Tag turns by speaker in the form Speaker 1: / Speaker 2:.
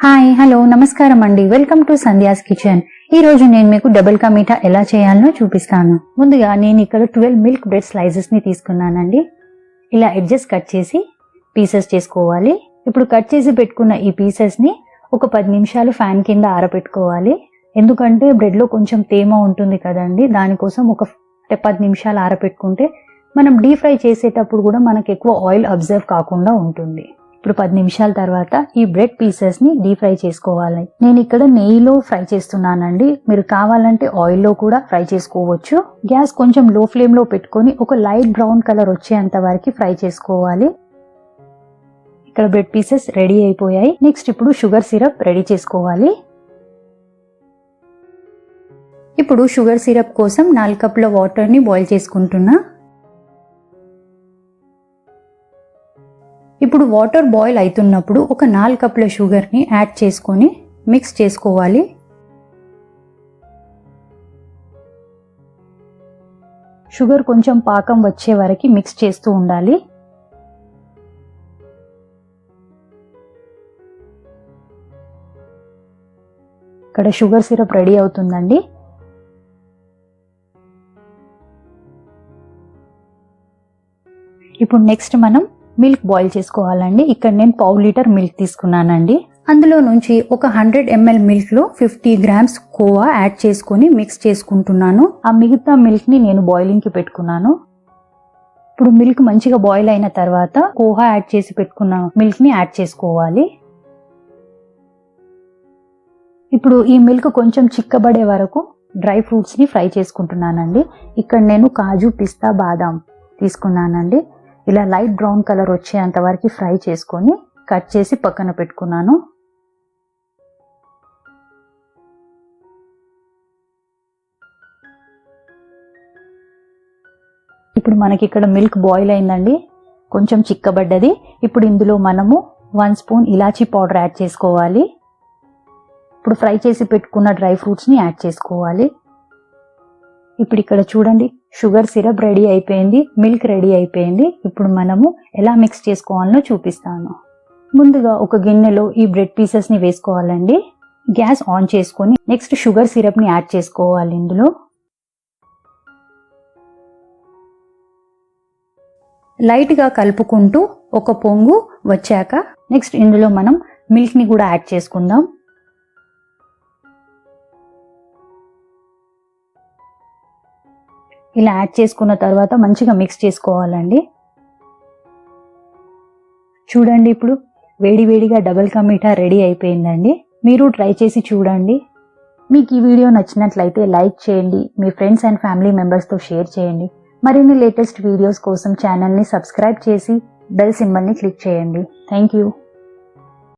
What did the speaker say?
Speaker 1: Hi hello నమస్కారం అండి, welcome to Sandhya's kitchen. ఈ రోజు నేను మీకు డబుల్ కా మీఠా ఎలా చేయాలో చూపిస్తాను. ముందుగా నేను ఇక్కడ 12 మిల్క్ బ్రెడ్ స్లైసెస్ ని తీసుకున్నానండి. ఇలా ఎడ్జెస్ కట్ చేసి పీసెస్ చేసుకోవాలి. ఇప్పుడు కట్ చేసి పెట్టుకున్న ఈ పీసెస్ ని ఒక 10 నిమిషాలు ఫ్యాన్ కింద ఆరబెట్టుకోవాలి. ఎందుకంటే బ్రెడ్ లో కొంచెం తేమ ఉంటుంది కదండి, దానికోసం ఒక 10 నిమిషాలు ఆరబెట్టుకుంటే మనం డీప్ ఫ్రై చేసేటప్పుడు కూడా మనకు ఎక్కువ ఆయిల్ అబ్జర్వ్ కాకుండా ఉంటుంది. ఇప్పుడు 10 నిమిషాల తర్వాత ఈ బ్రెడ్ పీసెస్ ని డీప్ ఫ్రై చేసుకోవాలి. నేను ఇక్కడ నెయ్యిలో ఫ్రై చేస్తున్నానండి, మీరు కావాలంటే ఆయిల్ లో కూడా ఫ్రై చేసుకోవచ్చు. గ్యాస్ కొంచెం లో ఫ్లేమ్ లో పెట్టుకొని ఒక లైట్ బ్రౌన్ కలర్ వచ్చేంత వరకు ఫ్రై చేసుకోవాలి. ఇక్కడ బ్రెడ్ పీసెస్ రెడీ అయిపోయాయి. నెక్స్ట్ ఇప్పుడు షుగర్ సిరప్ రెడీ చేసుకోవాలి. ఇప్పుడు షుగర్ సిరప్ కోసం 4 కప్పుల వాటర్ ని బాయిల్ చేసుకుంటున్నా. ఇప్పుడు వాటర్ బాయిల్ అవుతున్నప్పుడు ఒక 4 కప్పుల షుగర్ ని యాడ్ చేసుకొని మిక్స్ చేసుకోవాలి. షుగర్ కొంచెం పాకం వచ్చే వరకు మిక్స్ చేస్తూ ఉండాలి. ఇక్కడ షుగర్ సిరప్ రెడీ అవుతుందండి. ఇప్పుడు నెక్స్ట్ మనం మిల్క్ బాయిల్ చేసుకోవాలండి. ఇక్కడ నేను 1/2 లీటర్ మిల్క్ తీసుకున్నానండి. అందులో నుంచి ఒక 100 ml మిల్క్ లో 50 గ్రామ్స్ కోవా యాడ్ చేసుకొని మిక్స్ చేసుకుంటున్నాను. ఆ మిగతా మిల్క్ ని నేను బాయిలింగ్ కి పెట్టుకున్నాను. ఇప్పుడు మిల్క్ మంచిగా బాయిల్ అయిన తర్వాత కోవా యాడ్ చేసి పెట్టుకున్న మిల్క్ ని యాడ్ చేసుకోవాలి. ఇప్పుడు ఈ మిల్క్ కొంచెం చిక్కబడే వరకు డ్రై ఫ్రూట్స్ ని ఫ్రై చేసుకుంటున్నానండి. ఇక్కడ నేను కాజు, పిస్తా, బాదాం తీసుకున్నానండి. ఇలా లైట్ బ్రౌన్ కలర్ వచ్చేంత వరకు ఫ్రై చేసుకొని కట్ చేసి పక్కన పెట్టుకున్నాను. ఇప్పుడు మనకి ఇక్కడ మిల్క్ బాయిల్ అయిందండి, కొంచెం చిక్కబడ్డది. ఇప్పుడు ఇందులో మనము 1 స్పూన్ ఇలాచీ పౌడర్ యాడ్ చేసుకోవాలి. ఇప్పుడు ఫ్రై చేసి పెట్టుకున్న డ్రై ఫ్రూట్స్ ని యాడ్ చేసుకోవాలి. ఇప్పుడు ఇక్కడ చూడండి, షుగర్ సిరప్ రెడీ అయిపోయింది, మిల్క్ రెడీ అయిపోయింది. ఇప్పుడు మనము ఎలా మిక్స్ చేసుకోవాలో చూపిస్తాను. ముందుగా ఒక గిన్నెలో ఈ బ్రెడ్ పీసెస్ ని వేసుకోవాలండి. గ్యాస్ ఆన్ చేసుకొని నెక్స్ట్ షుగర్ సిరప్ ని యాడ్ చేసుకోవాలి. ఇందులో లైట్ గా కలుపుకుంటూ ఒక పొంగు వచ్చాక నెక్స్ట్ ఇందులో మనం మిల్క్ ని కూడా యాడ్ చేసుకుందాం. ఇలా యాడ్ చేసుకున్న తర్వాత మంచిగా మిక్స్ చేసుకోవాలండి. చూడండి, ఇప్పుడు వేడివేడిగా డబుల్ కా మీఠా రెడీ అయిపోయిందండి. మీరు ట్రై చేసి చూడండి. మీకు ఈ వీడియో నచ్చినట్లయితే లైక్ చేయండి, మీ ఫ్రెండ్స్ అండ్ ఫ్యామిలీ మెంబర్స్తో షేర్ చేయండి. మరిన్ని లేటెస్ట్ వీడియోస్ కోసం ఛానల్ని సబ్స్క్రైబ్ చేసి బెల్ సింబల్ని క్లిక్ చేయండి. Thank you.